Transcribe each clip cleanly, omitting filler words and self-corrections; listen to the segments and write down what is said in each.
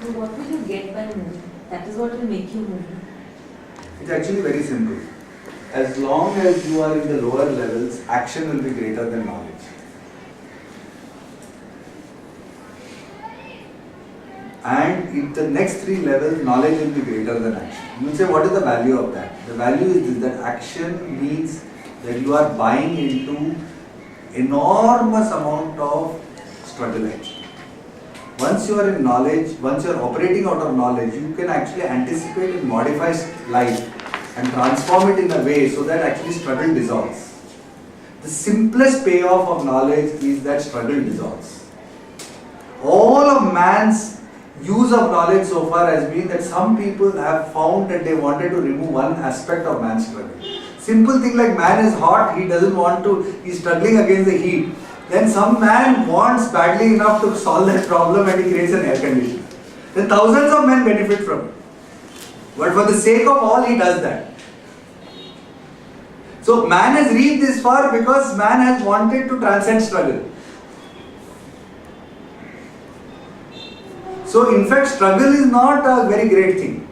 So what will you get by moving? That is what will make you move. It's actually very simple. As long as you are in the lower levels, action will be greater than knowledge. And in the next three levels, knowledge will be greater than action. You will say, what is the value of that? The value is this, that action means that you are buying into enormous amount of struggle actually. Once you are in knowledge, once you are operating out of knowledge, you can actually anticipate and modify life and transform it in a way so that actually struggle dissolves. The simplest payoff of knowledge is that struggle dissolves. All of man's use of knowledge so far has been that some people have found that they wanted to remove one aspect of man's struggle. Simple thing like man is hot, he doesn't want to, he's struggling against the heat. Then some man wants badly enough to solve that problem and he creates an air conditioner. Then thousands of men benefit from it. But for the sake of all, he does that. So man has reached this far because man has wanted to transcend struggle. So in fact, struggle is not a very great thing.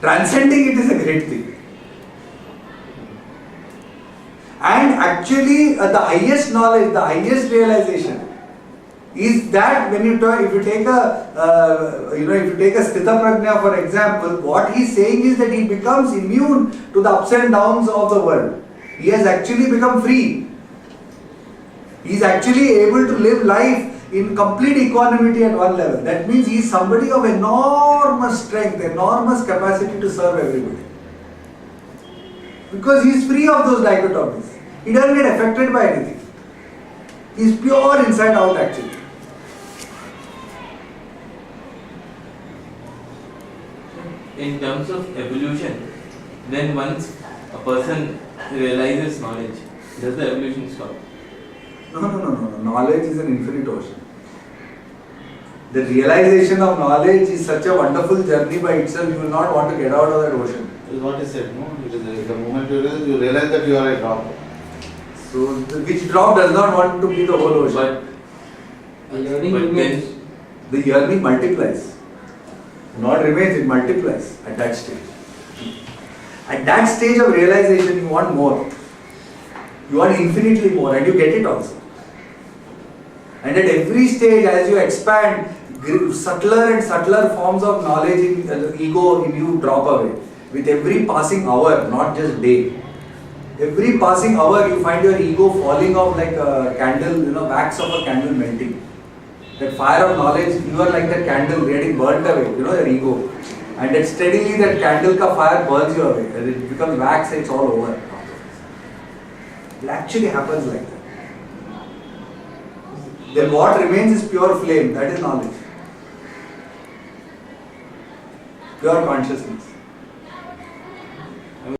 Transcending it is a great thing. And actually, the highest knowledge, the highest realization is that when you talk, if you take a, if you take a Sthita Prajna for example, what he is saying is that he becomes immune to the ups and downs of the world. He has actually become free. He is actually able to live life in complete equanimity at one level. That means he is somebody of enormous strength, enormous capacity to serve everybody. Because he is free of those dichotomies. He doesn't get affected by anything. He is pure inside out actually. In terms of evolution, then once a person realizes knowledge, does the evolution stop? No. Knowledge is an infinite ocean. The realization of knowledge is such a wonderful journey by itself, you will not want to get out of that ocean. Is what is said, no? Because the moment you realize that you are a drop. So, which drop does not want to be the whole ocean? But then the yearning multiplies. Not remains, it multiplies at that stage. At that stage of realization, you want more. You want infinitely more, and you get it also. And at every stage, as you expand, subtler and subtler forms of knowledge in ego in you drop away. With every passing hour, not just day. Every passing hour, you find your ego falling off like a candle, wax of a candle melting. That fire of knowledge, you are like that candle getting burnt away, your ego. And that steadily that candle ka fire burns you away. And it becomes wax, it's all over. It actually happens like that. Then what remains is pure flame, that is knowledge. Pure consciousness.